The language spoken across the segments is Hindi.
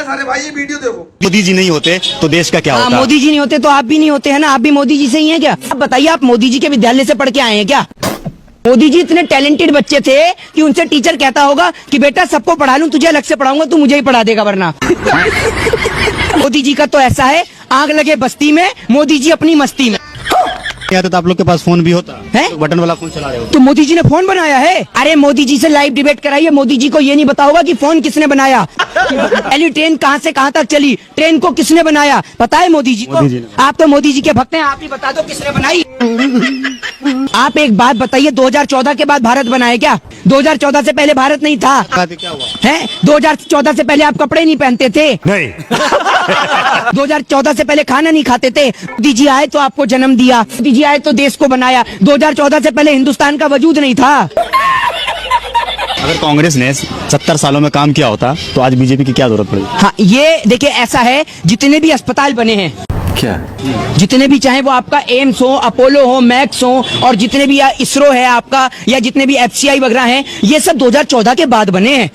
सारे भाई, ये वीडियो देखो। मोदी जी नहीं होते तो देश का क्या होता? मोदी जी नहीं होते तो आप भी नहीं होते है ना, आप भी मोदी जी से ही हैं क्या? आप बताइए, आप मोदी जी के विद्यालय से पढ़ के आए हैं क्या? मोदी जी इतने टैलेंटेड बच्चे थे कि उनसे टीचर कहता होगा कि बेटा सबको पढ़ा लूं, तुझे अलग से पढ़ाऊंगा, तू मुझे ही पढ़ा देगा वरना। मोदी जी का तो ऐसा है, आग लगे बस्ती में, मोदी जी अपनी मस्ती में। क्या तो आप लोग के पास फोन भी होता है? तो बटन वाला फोन चला रहे हो तो मोदी जी ने फोन बनाया है? अरे मोदी जी से लाइव डिबेट कराइए, मोदी जी को ये नहीं पता होगा कि फोन किसने बनाया। पहली ट्रेन कहाँ से कहाँ तक चली, ट्रेन को किसने बनाया पता है मोदी जी को? आप तो मोदी जी के भक्त हैं, आप ही बता दो किसने बनाई। आप एक बात बताइए, 2014 के बाद भारत बना है क्या? 2014 से पहले भारत नहीं था। क्या हुआ है? 2014 से पहले आप कपड़े नहीं पहनते थे? नहीं। 2014 से पहले खाना नहीं खाते थे? मोदी जी आए तो आपको जन्म दिया, मोदी जी आए तो देश को बनाया। 2014 से पहले हिंदुस्तान का वजूद नहीं था। अगर कांग्रेस ने 70 सालों में काम किया होता तो आज बीजेपी की क्या जरूरत पड़ी? हाँ, ये देखिए ऐसा है, जितने भी अस्पताल बने हैं, क्या जितने भी, चाहे वो आपका एम्स हो, अपोलो हो, मैक्स हो, और जितने भी इसरो है आपका, या जितने भी FCI वगैरह हैं, ये सब 2014 के बाद बने हैं।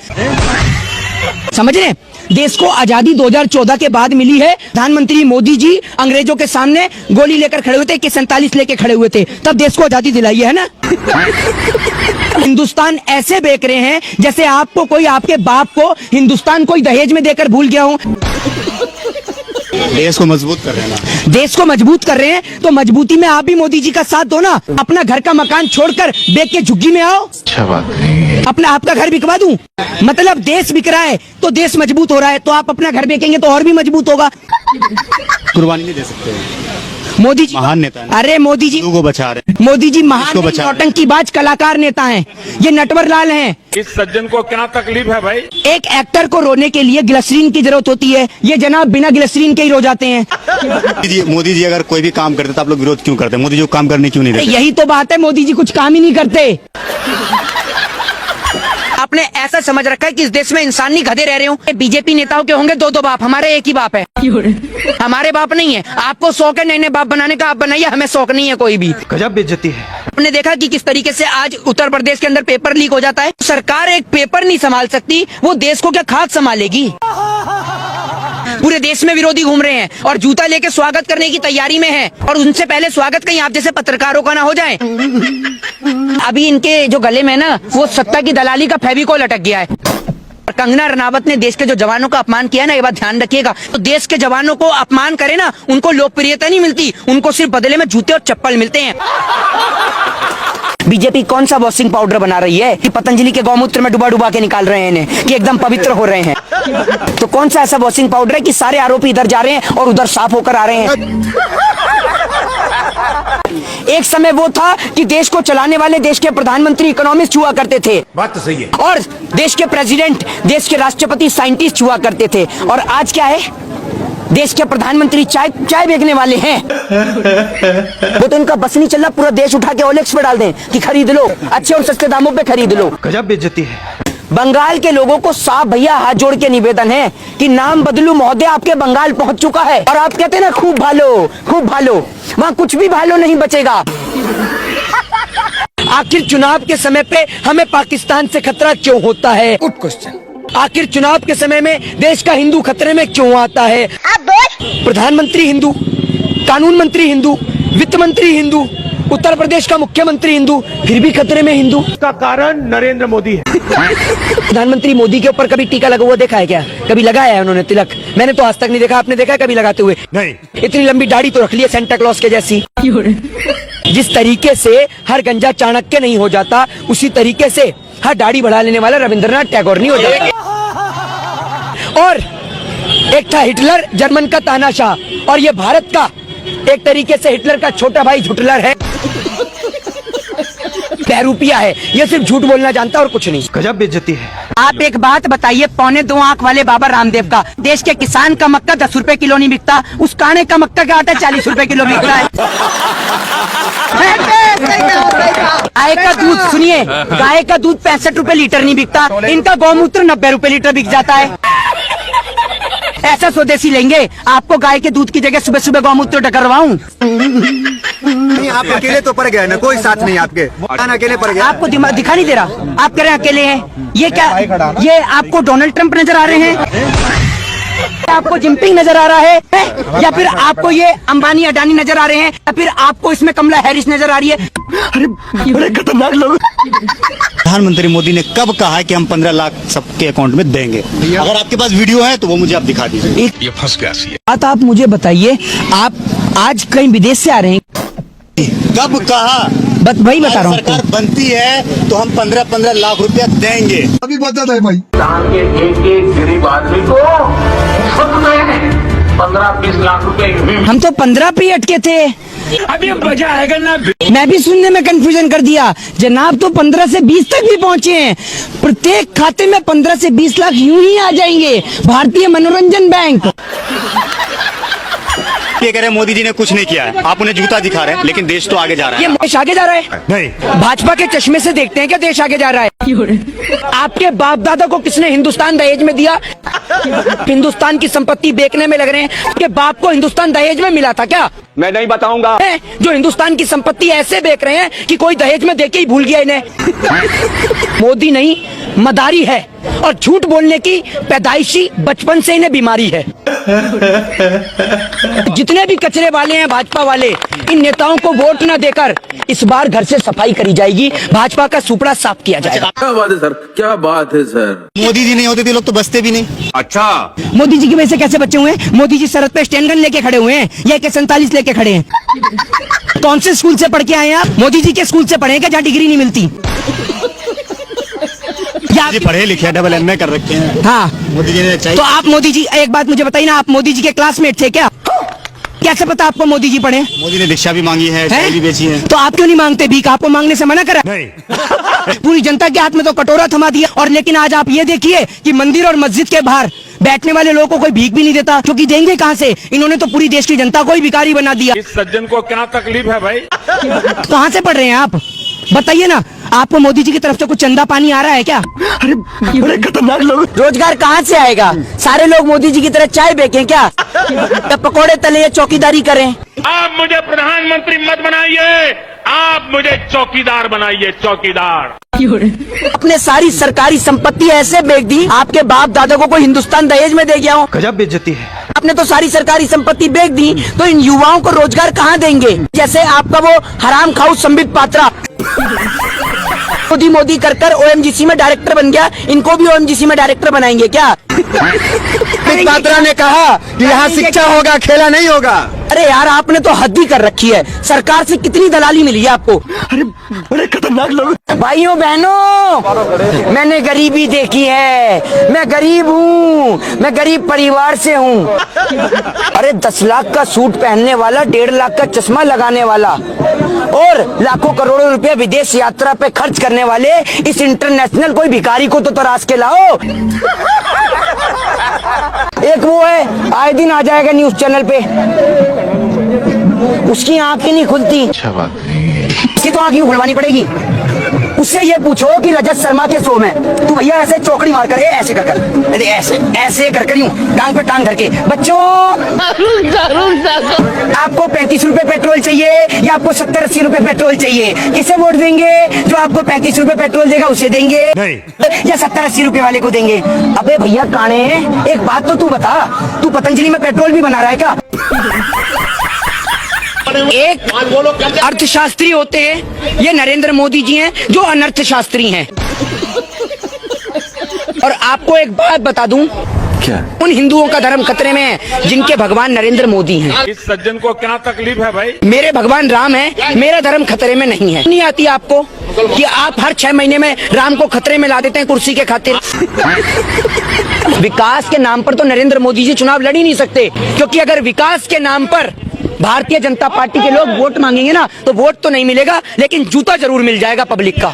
समझ रहे हैं? देश को आजादी 2014 के बाद मिली है। प्रधानमंत्री मोदी जी अंग्रेजों के सामने गोली लेकर खड़े हुए थे, AK-47 लेकर खड़े हुए थे, तब देश को आजादी दिलाई है ना। हिंदुस्तान ऐसे बेच रहे हैं जैसे आपको कोई, आपके बाप को हिंदुस्तान कोई दहेज में देकर भूल गया हो। देश को मजबूत कर रहे हैं ना। देश को मजबूत कर रहे हैं तो मजबूती में आप भी मोदी जी का साथ दो ना। अपना घर का मकान छोड़कर बेच के झुग्गी में आओ। अच्छा बात नहीं। अपना आपका घर बिकवा दूं? मतलब देश बिक रहा है तो देश मजबूत हो रहा है, तो आप अपना घर बेचेंगे तो और भी मजबूत होगा। कुर्बानी नहीं दे सकते। मोदी जी महान नेता है। अरे मोदी जी को बचा रहे। मोदी जी महान नौटंकीबाज कलाकार नेता हैं। ये नटवर लाल हैं। इस सज्जन को क्या तकलीफ है भाई? एक एक्टर को रोने के लिए ग्लिसरीन की जरूरत होती है, ये जनाब बिना ग्लिसरीन के ही रो जाते हैं। मोदी जी अगर कोई भी काम करते तो आप लोग विरोध क्यों करते? मोदी जी को काम करने क्यों नहीं देते? यही तो बात है, मोदी जी कुछ काम ही नहीं करते। आपने ऐसा समझ रखा है कि इस देश में इंसान नहीं गधे रह रहे हो। बीजेपी नेताओं के होंगे दो बाप, हमारे एक ही बाप है। हमारे बाप नहीं है। आपको शौक है नए नए बाप बनाने का, आप बनाइए, हमें शौक नहीं है कोई भी। गजब बेइज्जती है। आपने देखा कि किस तरीके से आज उत्तर प्रदेश के अंदर पेपर लीक हो जाता है। सरकार एक पेपर नहीं संभाल सकती, वो देश को क्या खाक संभालेगी? पूरे देश में विरोधी घूम रहे हैं और जूता लेके स्वागत करने की तैयारी में हैं, और उनसे पहले स्वागत कहीं आप जैसे पत्रकारों का ना हो जाए। अभी इनके जो गले में ना, वो सत्ता की दलाली का फेविकोल लटक गया है। कंगना रनावत ने देश के जो जवानों का अपमान किया ना, ये बात ध्यान रखिएगा। तो देश के जवानों को अपमान करे ना, उनको लोकप्रियता नहीं मिलती, उनको सिर्फ बदले में जूते और चप्पल मिलते हैं। बीजेपी कौन सा वॉशिंग पाउडर बना रही है कि पतंजलि के गौमूत्र में डुबा के निकाल रहे हैं इन्हें, कि एकदम पवित्र हो रहे हैं? तो कौन सा ऐसा वॉशिंग पाउडर है कि सारे आरोपी इधर जा रहे हैं और उधर साफ होकर आ रहे हैं? एक समय वो था कि देश को चलाने वाले देश के प्रधानमंत्री इकोनॉमिस्ट हुआ करते थे। बात तो सही है। और देश के प्रेसिडेंट, देश के राष्ट्रपति साइंटिस्ट हुआ करते थे। और आज क्या है? देश के प्रधानमंत्री चाय बेचने वाले हैं। वो तो इनका बस नहीं चल रहा, पूरा देश उठा के OLX पे डाल दें कि खरीद लो, अच्छे और सस्ते दामों पे खरीद लो। गजब बेइज्जती है। बंगाल के लोगों को साफ भैया हाथ जोड़ के निवेदन है कि नाम बदलू महोदय, आपके बंगाल पहुंच चुका है। और आप कहते हैं ना खूब भालो, वहाँ कुछ भी भालो नहीं बचेगा। आखिर चुनाव के समय पे हमें पाकिस्तान से खतरा क्यों होता है? Good question. आखिर चुनाव के समय में देश का हिंदू खतरे में क्यों आता है? प्रधानमंत्री हिंदू, कानून मंत्री हिंदू, वित्त मंत्री हिंदू, उत्तर प्रदेश का मुख्यमंत्री हिंदू, फिर भी खतरे में हिंदू। का कारण नरेंद्र मोदी है। प्रधानमंत्री मोदी के ऊपर कभी टीका लगा हुआ देखा है क्या? कभी लगाया है उन्होंने तिलक? मैंने तो आज तक नहीं देखा। आपने देखा है कभी लगाते हुए? नहीं। इतनी लंबी दाढ़ी तो रख ली है सेंटा क्लॉज के जैसी। जिस तरीके से हर गंजा चाणक्य नहीं हो जाता, उसी तरीके से हर दाढ़ी बढ़ा लेने वाला रविंद्रनाथ टैगोर नहीं हो जाता। और एक था हिटलर, जर्मन का तानाशाह, और ये भारत का एक तरीके से हिटलर का छोटा भाई झुटलर है, बहरूपिया है। ये सिर्फ झूठ बोलना जानता और कुछ नहीं। गजब बेइज्जती है। आप एक बात बताइए, 2.25 आंख वाले बाबा रामदेव का, देश के किसान का मक्का 10 रुपए किलो नहीं बिकता, उस काने का मक्का का आटा 40 रुपए किलो बिक रहा है। गाय का दूध सुनिए, गाय का दूध 65 रुपए लीटर नहीं बिकता, इनका गौमूत्र 90 रुपए लीटर बिक जाता है। ऐसा स्वदेशी लेंगे, आपको गाय के दूध की जगह सुबह सुबह गौमूत्र डकरवाऊं? नहीं, आप अकेले तो पड़ गए ना, कोई साथ नहीं आपके, अकेले पड़ गए। आपको दिमाग दिखा नहीं दे रहा? आप कह रहे हैं अकेले हैं? ये क्या, ये आपको डोनाल्ड ट्रंप नजर आ रहे हैं? आपको जिनपिंग नजर आ रहा है या फिर आपको ये अंबानी अडानी नजर आ रहे हैं या फिर आपको इसमें कमला हैरिस नजर आ रही है? अरे बड़े खतरनाक लोग। प्रधानमंत्री मोदी ने कब कहा है कि हम 15 लाख सबके अकाउंट में देंगे? अगर आपके पास वीडियो है तो वो मुझे आप दिखा दीजिए। ये फंस गया सी। बात आप मुझे बताइए, आप आज कहीं विदेश से आ रहे हैं? कब कहा? बस वही बता रहा हूँ सरकार बनती है तो हम 15-15 लाख रुपया देंगे। अभी बता दे भाई। के एक गरीब आदमी को 15-20 लाख रुपए हम तो 15 पे अटके थे। अभी मजा आएगा ना। मैं भी सुनने में कंफ्यूजन कर दिया। जनाब तो 15 से 20 तक भी पहुंचे हैं। प्रत्येक खाते में 15 से 20 लाख यूं ही आ जाएंगे। भारतीय मनोरंजन बैंक। ये कह रहे हैं मोदी जी ने कुछ नहीं किया है, आप उन्हें जूता दिखा रहे हैं, लेकिन देश तो आगे जा रहा ये है। देश आगे जा रहा है? नहीं, भाजपा के चश्मे से देखते हैं क्या देश आगे जा रहा है? आपके बाप दादा को किसने हिंदुस्तान दहेज में दिया? हिंदुस्तान की संपत्ति बेचने में लग रहे हैं। आपके बाप को हिंदुस्तान दहेज में मिला था क्या? मैं नहीं बताऊंगा। जो हिंदुस्तान की संपत्ति ऐसे बेच रहे हैं कि कोई दहेज में देके ही भूल गया इन्हें। मोदी नहीं, मदारी है और झूठ बोलने की पैदाइशी बचपन से इन्हें बीमारी है। जितने भी कचरे वाले हैं भाजपा वाले, इन नेताओं को वोट न देकर इस बार घर से सफाई करी जाएगी, भाजपा का सुपड़ा साफ किया जाएगा। क्या बात है सर, क्या बात है सर। मोदी जी नहीं होते थे लोग तो बसते भी नहीं। अच्छा, मोदी जी की वजह से कैसे बचे हुए हैं? मोदी जी सरहद पे स्टैंड गन लेके खड़े हुए हैं या AK-47 लेके खड़े हैं? कौन से स्कूल से पढ़ के आए हैं आप? मोदी जी के स्कूल से पढ़े हैं क्या जहाँ डिग्री नहीं मिलती? जी पढ़े लिखे MA कर रखे हैं। हाँ, मोदी जी ने चाहिए। तो आप मोदी जी, एक बात मुझे बताइए ना, आप मोदी जी के क्लासमेट थे क्या? कैसे पता आपको मोदी जी पढ़े? मोदी ने रिक्शा भी मांगी है, चाय भी बेची है। तो आप क्यों नहीं मांगते भीख? आपको मांगने से मना करा? नहीं। पूरी जनता के हाथ में तो कटोरा थमा दिया। और लेकिन आज आप ये देखिए कि मंदिर और मस्जिद के बाहर बैठने वाले लोगों को कोई भीख भी नहीं देता, क्योंकि देंगे कहाँ से? इन्होंने तो पूरी देश की जनता को ही भिखारी बना दिया। इस सज्जन को क्या तकलीफ है भाई? कहाँ से पढ़ रहे हैं आप? बताइए ना, आपको मोदी जी की तरफ से कुछ चंदा पानी आ रहा है क्या? अरे बड़े खतरनाक लोग। रोजगार कहाँ से आएगा? सारे लोग मोदी जी की तरह चाय बेचें क्या? या पकोड़े तले या चौकीदारी करें? आप मुझे प्रधानमंत्री मत बनाइए, आप मुझे चौकीदार बनाइए, चौकीदार। अपने सारी सरकारी संपत्ति ऐसे बेच दी, आपके बाप दादा को कोई हिंदुस्तान दहेज में दे गया हो। गजब बेइज्जती है। आपने तो सारी सरकारी संपत्ति बेच दी, तो इन युवाओं को रोजगार कहाँ देंगे? जैसे आपका वो हराम खाऊ संबित पात्रा मोदी कर OMGC में डायरेक्टर बन गया, इनको भी OMGC में डायरेक्टर बनाएंगे क्या? संबित पात्रा ने कहा कि यहाँ शिक्षा होगा, खेला नहीं होगा। अरे यार, आपने तो हद ही कर रखी है। सरकार से कितनी दलाली मिली है आपको? अरे बड़े खतरनाक लोग। भाइयों बहनों, मैंने गरीबी देखी है। मैं गरीब हूँ, मैं गरीब परिवार से हूँ। अरे 10 लाख का सूट पहनने वाला, 1.5 लाख का चश्मा लगाने वाला और लाखों करोड़ों रुपए विदेश यात्रा पे खर्च करने वाले इस इंटरनेशनल कोई भिखारी को तो तराश के लाओ। एक वो है, आए दिन आ जाएगा न्यूज चैनल पे, उसकी आंखें नहीं खुलती। अच्छा बात है, इसकी तो आंखें खुलवानी पड़ेगी। उससे ये पूछो कि रजत शर्मा के शो में तू भैया ऐसे चौकड़ी मार कर, ऐसे कर कर, अरे ऐसे कर यूं टांग पे टांग धर के, बच्चों आपको 35 रुपए पेट्रोल चाहिए या आपको 70-80 रुपए पेट्रोल चाहिए? किसे वोट देंगे? जो आपको 35 रुपए पेट्रोल देगा उसे देंगे या 70-80 रुपए वाले को देंगे? अबे भैया काने, एक बात तो तू बता, तू पतंजलि में पेट्रोल भी बना रहा है क्या? एक अर्थशास्त्री होते हैं, ये नरेंद्र मोदी जी हैं जो अनर्थशास्त्री हैं। और आपको एक बात बता दूं, क्या उन हिंदुओं का धर्म खतरे में है जिनके भगवान नरेंद्र मोदी हैं। इस सज्जन को क्या तकलीफ है भाई? मेरे भगवान राम है, मेरा धर्म खतरे में नहीं है। नहीं आती आपको कि आप हर 6 महीने में राम को खतरे में ला देते हैं कुर्सी के खातिर? विकास के नाम पर तो नरेंद्र मोदी जी चुनाव लड़ ही नहीं सकते, क्योंकि अगर विकास के नाम पर भारतीय जनता पार्टी के लोग वोट मांगेंगे ना, तो वोट तो नहीं मिलेगा, लेकिन जूता जरूर मिल जाएगा पब्लिक का।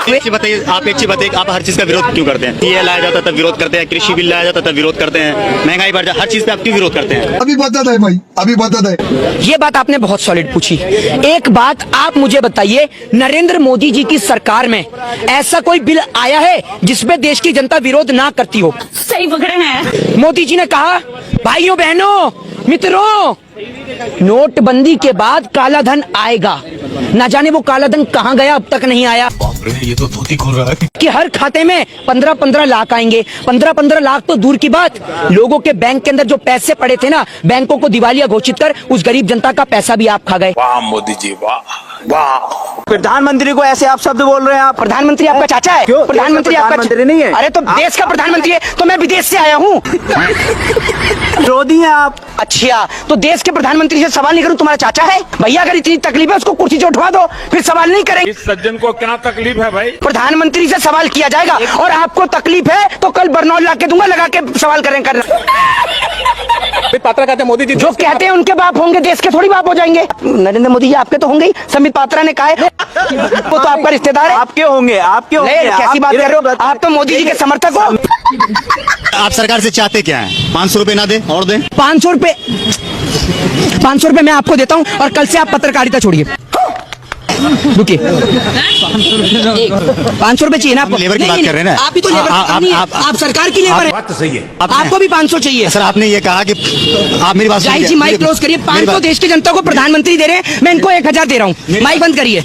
एक चीज बताइए, आप हर चीज का विरोध क्यों करते हैं? ये लाया जाता तब विरोध करते हैं, कृषि बिल लाया जाता तब विरोध करते हैं, महंगाई बढ़ जाए, हर चीज पे आप क्यों विरोध करते हैं? अभी बता दे भाई, अभी बता दे। ये बात आपने बहुत सॉलिड पूछी। एक बात आप मुझे बताइए, नरेंद्र मोदी जी की सरकार में ऐसा कोई बिल आया है जिसपे देश की जनता विरोध ना करती हो? सही पकड़े हैं। मोदी जी ने कहा, भाइयों बहनों मित्रों, नोटबंदी के बाद काला धन आएगा। ना जाने वो काला धन कहाँ गया, अब तक नहीं आया। ये तो धोती खोल रहा है। कि हर खाते में 15-15 लाख आएंगे। 15-15 लाख तो दूर की बात, लोगों के बैंक के अंदर जो पैसे पड़े थे ना, बैंकों को दिवालिया घोषित कर उस गरीब जनता का पैसा भी आप खा गए। वाह मोदी जी वाह वाह। प्रधानमंत्री को ऐसे आप शब्द बोल रहे हैं आप? प्रधानमंत्री आपका चाचा है? क्यों? प्रधानमंत्री आपका प्रधानमंत्री नहीं है? अरे तो देश का प्रधानमंत्री है, तो मैं विदेश से आया हूँ। विरोधी हैं आप। अच्छा, तो देश के प्रधानमंत्री से सवाल नहीं करूँ? तुम्हारा चाचा है भैया, अगर इतनी तकलीफ है उसको कुर्सी से उठवा दो, फिर सवाल नहीं करेंगे। इस सज्जन को क्या तकलीफ है भाई? प्रधानमंत्री से सवाल किया जाएगा, और आपको तकलीफ है तो कल बरनौल ला के दूंगा, लगा के सवाल करें करना। पात्रा कहते हैं मोदी जी जो कहते हैं उनके बाप होंगे, देश के थोड़ी बाप हो जाएंगे। नरेंद्र मोदी जी आपके तो होंगे ही, संबित पात्रा ने कहा है वो तो आपका रिश्तेदार है। आपके होंगे, आपके होंगे। कैसी बात कर रहे हो? आप तो मोदी जी के समर्थक हो। आप सरकार से चाहते क्या है? 500 रुपए ना दे और दे। 500 रुपए मैं आपको देता हूँ, और कल से आप पत्रकारिता छोड़िए। रुकिए, 500 रुपए चाहिए ना आपको? लेबर की नहीं, बात कर रहे हैं ना? आप भी तो लेबर नहीं है, आप सरकार की लेबर है। बात तो सही है। आपको भी 500 चाहिए। सर आपने ये कहा कि आप मेरी बात जाहिर जी, माइक क्लोज करिए। 500 देश की जनता को प्रधानमंत्री दे रहे हैं, मैं इनको 1000 दे रहा हूँ। माइक बंद करिए।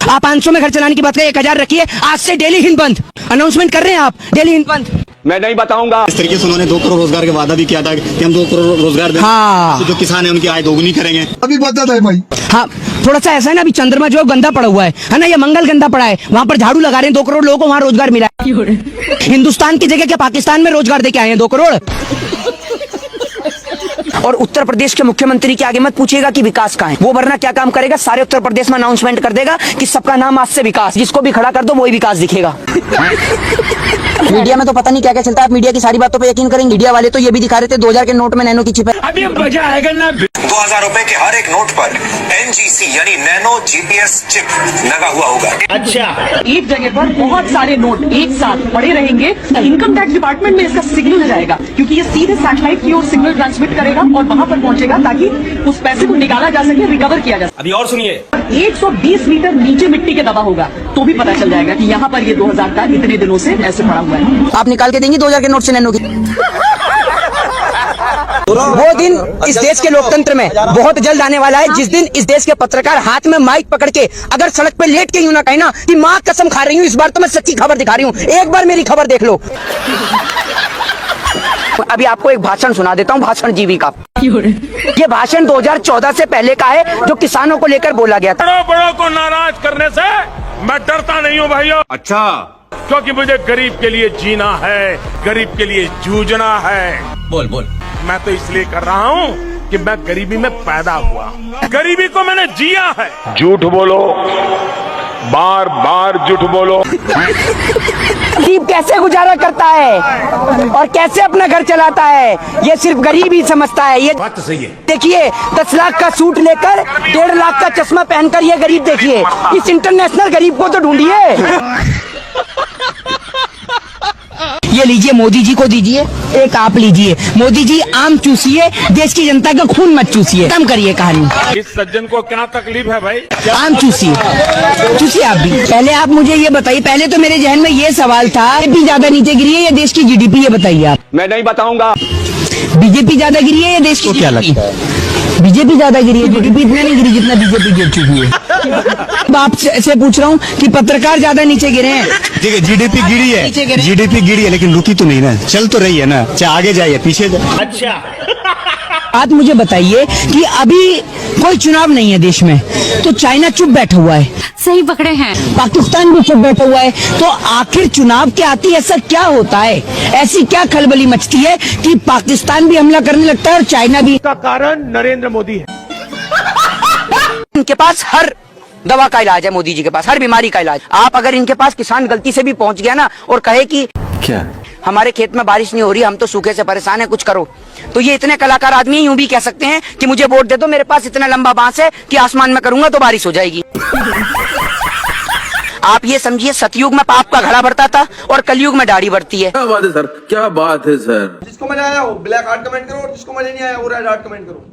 आप 500 में घर चलाने की बात करें, 1000 रखिए। आज से डेली हिंद बंद अनाउंसमेंट कर रहे हैं आप, डेली हिंद बंद। मैं नहीं बताऊंगा। इस तरीके से उन्होंने 2 करोड़ रोजगार का वादा भी किया था कि हम 2 करोड़ रोजगार देंगे। हाँ। तो जो किसान है उनकी आय दोगुनी करेंगे। अभी बता है भाई। हाँ, थोड़ा सा ऐसा है ना, अभी चंद्रमा जो है गंदा पड़ा हुआ है ना, ये मंगल गंदा पड़ा है, वहाँ पर झाड़ू लगा रहे हैं। 2 करोड़ लोगों को वहाँ रोजगार मिला है। हिंदुस्तान की जगह क्या पाकिस्तान में रोजगार देके आए हैं 2 करोड़। और उत्तर प्रदेश के मुख्यमंत्री के आगे मत पूछिएगा कि विकास कहाँ है, वो वरना क्या काम करेगा, सारे उत्तर प्रदेश में अनाउंसमेंट कर देगा कि सबका नाम आज से विकास, जिसको भी खड़ा कर दो वही विकास दिखेगा। मीडिया में तो पता नहीं क्या क्या चलता है, आप मीडिया की सारी बातों पे यकीन करेंगे। मीडिया वाले तो ये भी दिखा रहे थे 2000 के नोट में नैनो की चिप है। अभी मजा आएगा ना। 2000 रुपए के हर एक नोट पर NGC यानी नैनो GPS चिप लगा हुआ होगा। एक जगह पर बहुत सारे नोट एक साथ पड़े रहेंगे, इनकम टैक्स डिपार्टमेंट में इसका सिग्नल जाएगा, क्योंकि ये सीधे सैटेलाइट की ओर सिग्नल ट्रांसमिट करेगा और वहां पर पहुंचेगा, ताकि उस पैसे को निकाला जा सके, रिकवर किया जा सके। अभी और सुनिए, 120 मीटर नीचे मिट्टी के दबा होगा तो भी पता चल जाएगा कि यहाँ पर ये 2000 का इतने दिनों से ऐसे पड़ा हुआ है। आप निकाल के देंगे 2000 के नोट से नैनो की? वो दिन इस देश के लोकतंत्र में बहुत जल्द आने वाला है, जिस दिन इस देश के पत्रकार हाथ में माइक पकड़ के अगर सड़क पे लेट के यूं ना कहे ना कि माँ कसम खा रही हूँ, इस बार तो मैं सच्ची खबर दिखा रही हूँ, एक बार मेरी खबर देख लो। अभी आपको एक भाषण सुना देता हूँ, भाषण जीवी का। ये भाषण 2014 से पहले का है, जो किसानों को लेकर बोला गया था। बड़ों को नाराज करने से मैं डरता नहीं हूँ भाइयों। अच्छा, क्योंकि मुझे गरीब के लिए जीना है, गरीब के लिए जूझना है। बोल मैं तो इसलिए कर रहा हूँ कि मैं गरीबी में पैदा हुआ, गरीबी को मैंने जिया है। झूठ बोलो, बार बार झूठ बोलो। गरीब कैसे गुजारा करता है और कैसे अपना घर चलाता है, ये सिर्फ गरीब ही समझता है। ये बात तो सही है। देखिए, 10 लाख का सूट लेकर 1.5 लाख का चश्मा पहनकर ये गरीब देखिए, इस इंटरनेशनल गरीब को तो ढूंढिए। ये लीजिए, मोदी जी को दीजिए, एक आप लीजिए। मोदी जी आम चूसिए, देश की जनता का खून मत चूसिए, कम करिए कहानी। इस सज्जन को क्या तकलीफ है भाई? आम चूसिए, चूसिए आप भी। पहले आप मुझे ये बताइए, पहले तो मेरे जहन में ये सवाल था, बीजेपी ज्यादा नीचे गिरी है या देश की जीडीपी, ये बताइए आप। मैं नहीं बताऊंगा। बीजेपी ज्यादा गिरी है या देश की जीडीपी? बीजेपी ज्यादा गिरी है, जीडीपी इतना नहीं गिरी जितना बीजेपी गिर चुकी है। अब आपसे पूछ रहा हूँ कि पत्रकार ज्यादा नीचे गिरे हैं? देखिए जीडीपी गिरी है, जीडीपी गिरी है, लेकिन रुकी तो नहीं ना, चल तो रही है ना, चाहे आगे जाइए पीछे जाए। अच्छा, आप मुझे बताइए कि अभी कोई चुनाव नहीं है देश में, तो चाइना चुप बैठा हुआ है, सही पकड़े हैं, पाकिस्तान भी चुप बैठा हुआ है, तो आखिर चुनाव के आते ऐसा क्या होता है, ऐसी क्या खलबली मचती है कि पाकिस्तान भी हमला करने लगता है और चाइना भी? का कारण नरेंद्र मोदी है। इनके पास हर दवा का इलाज है, मोदी जी के पास हर बीमारी का इलाज। आप अगर इनके पास किसान गलती से भी पहुंच गया ना और कहे कि क्या हमारे खेत में बारिश नहीं हो रही, हम तो सूखे से परेशान है, कुछ करो, तो ये इतने कलाकार आदमी यूं भी कह सकते हैं कि मुझे वोट दे दो, मेरे पास इतना लंबा बांस है कि आसमान में करूंगा तो बारिश हो जाएगी। आप ये समझिए, सतयुग में पाप का घड़ा बढ़ता था और कलयुग में दाढ़ी बढ़ती है। क्या बात है सर, क्या बात है सर। जिसको मजा आया वो ब्लैक हार्ट कमेंट करो, और जिसको मजा नहीं आया वो रेड हार्ट कमेंट करो।